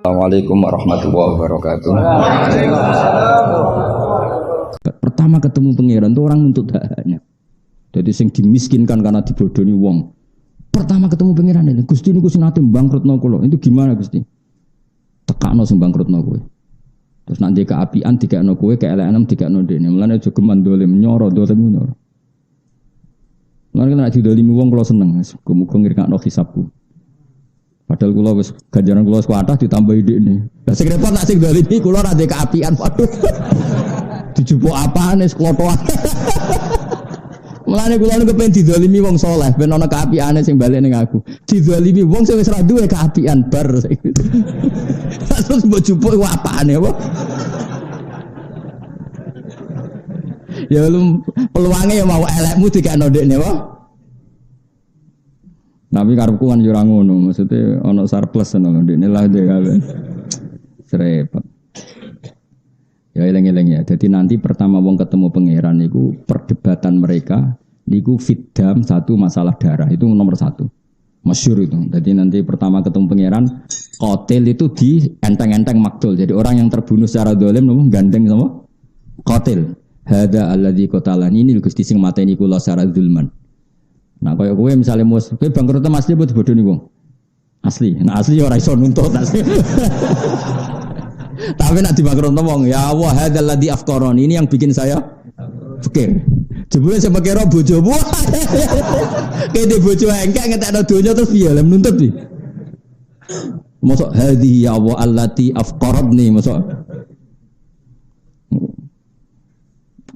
Assalamualaikum warahmatullahi wabarakatuh. Pertama ketemu pangeran tuh orang nuntut haknya. Jadi sing dimiskinkan karena dibodohi wong. Pertama ketemu pangeran ini, Gusti niku sing nate bangkrutno kula. Itu gimana Gusti? Tekakno sing bangkrutno kowe. Terus nanti keapian dikekno kowe, keelekan dikekno dene. Mulane aja geman dolim nyoro. Mulane nek didolimi wong kula seneng, muga ngirkakno hisabku. Padahal kula wis ganjaran kula wis kathah ditambahi dhekne. Lah sing repot nek sing dolimi kula ra ndek keapian, waduh. Dijupuk apaan wis klotoan. Mulane kula niku pengen didolimi wong saleh, ben ana keapiane sing balik ning aku. Didolimi wong sing wis ra duwe keapian bar. Terus mbok jupuk ku apane apa? Ya lu peluange ya mau elekmu dikekno ndekne wae. Tapi karepku kan yo ora ngono, maksudnya ana surplus ngono ndekne lah dhek kabeh. Serepet. Ya eling-eling ya. Jadi nanti pertama wong ketemu pangeran niku perdebatan mereka niku fiddam satu masalah darah itu nomor satu. Masyhur itu. Jadi nanti pertama ketemu pangeran qatil itu di enteng-enteng maktul. Jadi orang yang terbunuh secara zalim nopo gandeng sama qatil. Hada alladzi qatalani ini Gusti sing mateni kula secara zulman. Nah, kaya kowe misale mus, kowe bangkrut asli apa dibodohi wong? Asli. Nah, asli ora iso nuntut asli. Tapi nek dibangkrutno wong, ya Allah hadzal ladzi afqarani, ini yang bikin saya fikir. Jebule sing mikir bojomu. Kene bojo engkek ngetekno donya terus piye lha nuntut piye? Mosok hadhi ya Allah allati afqaradni mosok.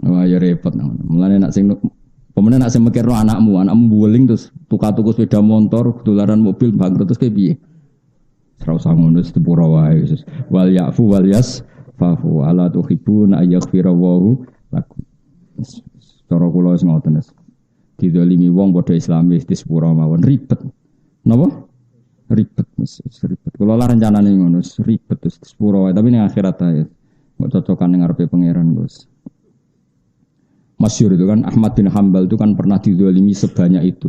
Wah, ya repot. Mulane nek sing pemenang nak semekirno anakmu buling terus tuku sepeda motor, dolaran mobil bangkrut terus kayak piye? Ora usah ngono sepura wae wis. Wal ya'fu wal yasfahu ala tuhibuna ayaghfira Allahu lakum. Cara kula wis ngoten wis. Didolimi wong padha Islam wis sepura mawon ribet. Napa? Ribet wis ribet. Kula lah rencanane ngono ribet terus sepura wae tapi ning akhirat ae. Kok cocokan ning ngarepe pangeran, Bos. Masyhur itu kan Ahmad bin Hanbal itu kan pernah dizalimi sebanyak itu.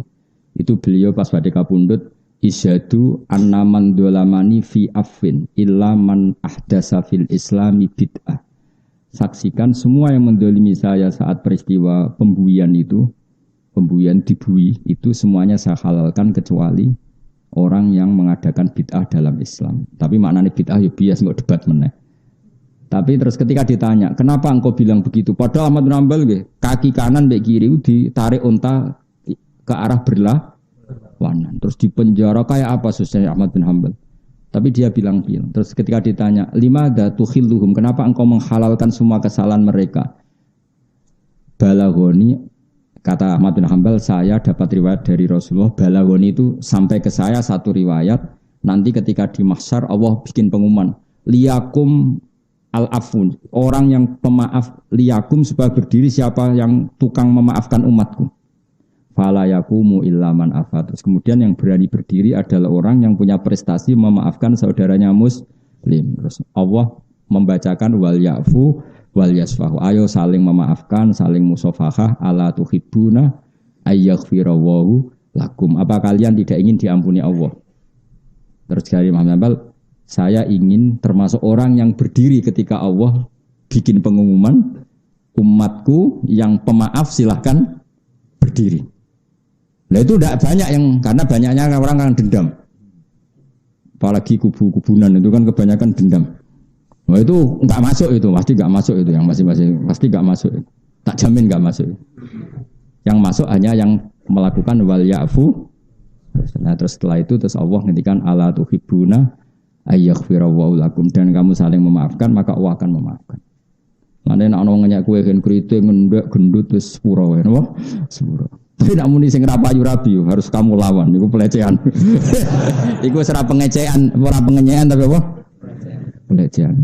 Itu beliau pas badhe kapundhut isyadu annaman dolamani fi affin illa man ahdasa fil islami bid'ah. Saksikan semua yang mendolimi saya saat peristiwa pembuian itu, pembuian dibui itu semuanya saya halalkan kecuali orang yang mengadakan bid'ah dalam Islam. Tapi maknanya bid'ah ya bias enggak debat meneh. Tapi terus ketika ditanya, kenapa engkau bilang begitu? Padahal Ahmad bin Hanbal kaki kanan mbek kiri ditarik unta ke arah berlawanan. Terus dipenjara kayak apa susahnya Ahmad bin Hanbal? Tapi dia bilang. Terus ketika ditanya, limadza tukhilluhum? Kenapa engkau menghalalkan semua kesalahan mereka? Balagoni, kata Ahmad bin Hanbal, saya dapat riwayat dari Rasulullah. Balagoni itu sampai ke saya satu riwayat. Nanti ketika di mahsyar Allah bikin pengumuman, liyakum al-afun, orang yang pemaaf liyakum supaya berdiri siapa yang tukang memaafkan umatku. Fala yaqumu illa man afa. Terus kemudian yang berani berdiri adalah orang yang punya prestasi memaafkan saudaranya muslim. Terus Allah membacakan wal ya'fu wal yasfahu. Ayo saling memaafkan, saling musafahah, ala tuhibbuna ayyaghfirallahu lakum. Apa kalian tidak ingin diampuni Allah? Terus dari Imam Hanbal, saya ingin termasuk orang yang berdiri ketika Allah bikin pengumuman umatku yang pemaaf silahkan berdiri. Nah itu tidak banyak yang karena banyaknya orang yang dendam. Apalagi kubu-kubunan itu kan kebanyakan dendam. Nah itu enggak masuk itu, pasti enggak masuk itu yang masing-masing pasti enggak masuk. Tak jamin enggak masuk. Yang masuk hanya yang melakukan wal ya'fu. Nah terus setelah itu terus Allah ngendikan ala tuhibbuna ayyaghfirallahu lakum, dan kamu saling memaafkan maka Allah akan memaafkan. Mane nek ana ngenyak kowe gen kriting ngendek gendut wis sepura wae napa? Sepura. Tapi nek muni sing rapayu rabi harus kamu lawan niku pelecehan. Iku wis ora pengecehan, ora pengenyean tapi apa? Pelecehan.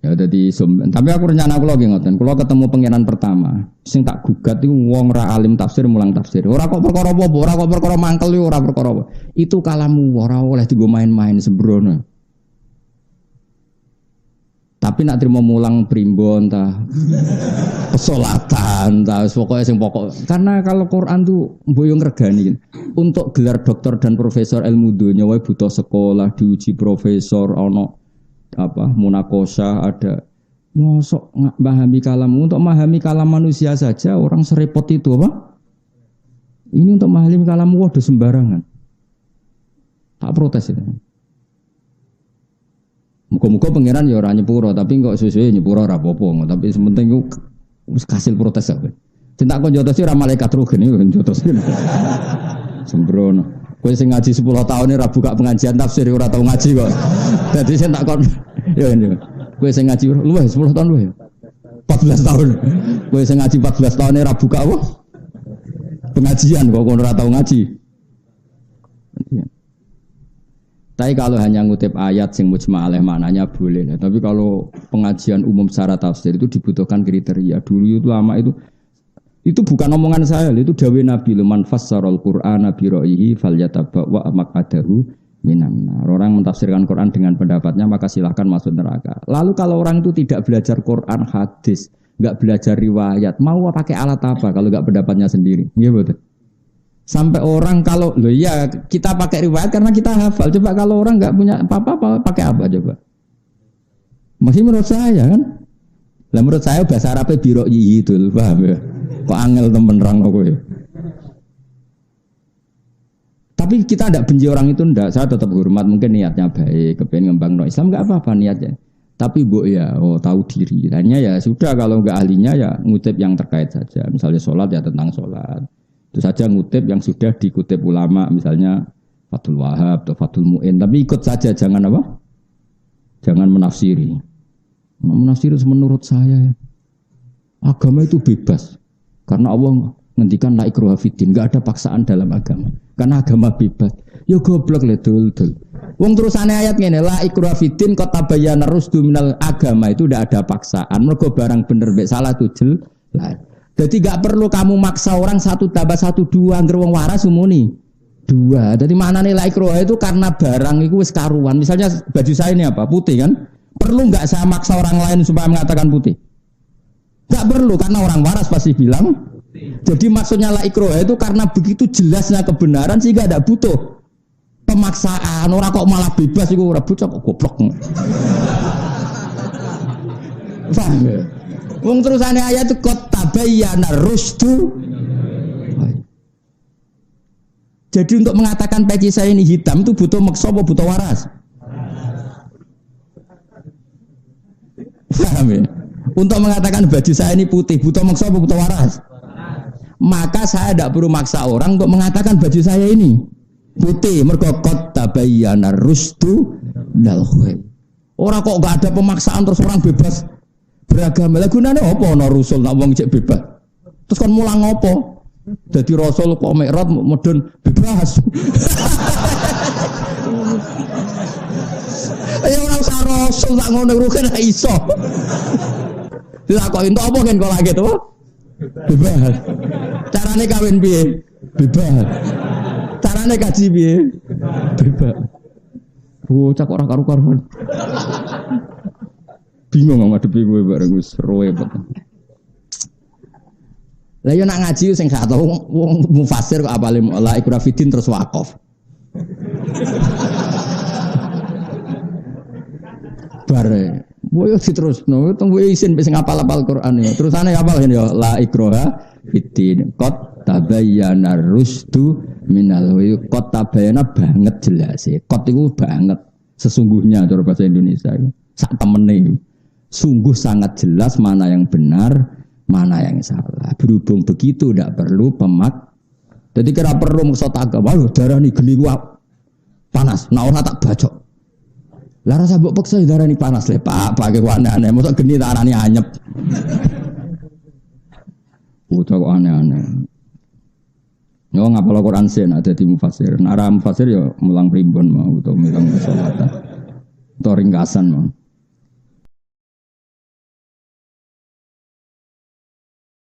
Ya dadi tapi aku rencana kula nggih ngoten. Kula ketemu pangeran pertama, sing tak gugat iku wong ra alim tafsir mulang tafsir. Ora kok perkara apa, ora kok perkara mangkel ora perkara apa. Itu kalamu ora oleh digo main-main sembrono. Tapi nak terima mulang primbon ta. pesolatan, terus pokoknya sing pokok. Karena kalau Quran tuh boyong regani. Untuk gelar doktor dan profesor ilmu dunia, wae butuh sekolah, diuji profesor, ono apa munakosah ada. Mosok nggak memahami kalam. Untuk memahami kalam manusia saja orang serepot itu apa? Ini untuk memahami kalam waduh sembarangan. Tak protes itu. Muka-muka pangeran ya ora nyepuro, tapi kok suwe-suwe nyepuro ora apa-apa, tapi sementing ku wis kasil protes ae. Cinta kon jotosi ora malaikat rugen iki jotosi. Sembrono. Kowe sing ngaji 10 tahun ora buka pengajian tafsir ora tau ngaji kok. Dadi sing tak kon ya ini. Kowe sing ngaji luwih 10 tahun luwih. 14 tahun. Kowe sing ngaji 14 tahun ora buka apa? Pengajian kok kon ora tau ngaji. Tapi kalau hanya ngutip ayat sing mujma' alaih maknanya boleh. Tapi kalau pengajian umum secara tafsir itu dibutuhkan kriteria. Dulu itu lama itu bukan omongan saya, itu dawuh Nabi man fassarul Qur'ana bi ra'yihi falyatabawwa maq'adahu minan nar. Orang mentafsirkan Quran dengan pendapatnya maka silahkan masuk neraka. Lalu kalau orang itu tidak belajar Quran hadis, enggak belajar riwayat, mau pakai alat apa kalau enggak pendapatnya sendiri? Iya betul. Sampai orang kalau loh ya kita pakai riwayat karena kita hafal. Coba kalau orang nggak punya apa-apa pakai apa coba? Masih menurut saya kan? Lah menurut saya bahasa Arabnya biro itu, paham ya? Kok angel temen rang kok ya? Tapi kita tidak benci orang itu ndak. Saya tetap hormat, mungkin niatnya baik, kepengen ngembang Islam nggak apa-apa niatnya. Tapi bu ya, tahu diri. Hanya ya sudah kalau nggak ahlinya ya ngutip yang terkait saja. Misalnya sholat ya tentang sholat. Itu saja ngutip yang sudah dikutip ulama, misalnya Fathul Wahab atau Fathul Mu'in. Tapi ikut saja, jangan apa? Jangan menafsiri. Menafsiri menurut saya, agama itu bebas. Karena Allah ngendikan la ikraha fiddin, enggak ada paksaan dalam agama. Karena agama bebas. Ya goblok le dul. Wong terusane ayat ngene, la ikraha fiddin qad tabayyana rusdu minal agama itu tidak ada paksaan. Mergo barang bener mek salah itu jelas. Jadi gak perlu kamu maksa orang 1 tambah 1 2 angger wong waras umuni 2. Jadi maknane la ikraha itu karena barang itu wis karuan. Misalnya baju saya ini apa? Putih kan? Perlu gak saya maksa orang lain supaya mengatakan putih? Gak perlu karena orang waras pasti bilang. Jadi maksudnya la ikraha itu karena begitu jelasnya kebenaran sehingga tidak butuh pemaksaan. Orang kok malah bebas itu ora bocah kok goblok. Paham ya? Wong terusane ayat itu qad tabayyana rusdu. Jadi untuk mengatakan peci saya ini hitam itu butuh maksa apa butuh waras? Paham ya? Untuk mengatakan baju saya ini putih butuh maksa apa butuh waras? Maka saya tidak perlu maksa orang untuk mengatakan baju saya ini putih. Mergo qad tabayyana rusdu dal khair. Orang kok enggak ada pemaksaan terus orang bebas beragama. Lah gunane apa ana rasul nak wong cek bebas. Terus kon mulang apa? Dadi rasul kok mikrot medun bebas. Ayo ora usah rasul tak ngono rugen ra iso. Dilakoki entuk apa kan kok lagi to? Bebas. Carane kawin piye? Bebas. Carane kaji piye? Bebas. Cak ora karu-karuan. Bingung ngadepi kowe bareng wis repot. Lah yo nak ngaji sing gak tau wong mufasir kok apale la ikrah fiddin terus wakaf. Bare, boyo diterusno, tunggu isin sing apal-apal Quran ya. Terusane apal ngene yo la ikraha fiddin qad tabayyana rusdu minal ghayy. Qad tabayyana banget jelas e. Qad iku banget sesungguhnya cara bahasa Indonesia itu. Sak temene. Sungguh sangat jelas mana yang benar, mana yang salah. Berhubung begitu tidak perlu pemak. Jadi kira perlu maksud agama, darah ini geli wap panas. Nah orang tak bacok. Lah rasa mbok peksa darah ini panas le Pak, pakai aneh-aneh. Maksud geni darahnya anyep. Udah kok aneh-aneh. Yo ngapal Quran sen ada di mufasir. Nara mufasir yo mulang primbon mau atau mulang salatan. Atau ringkasan mau.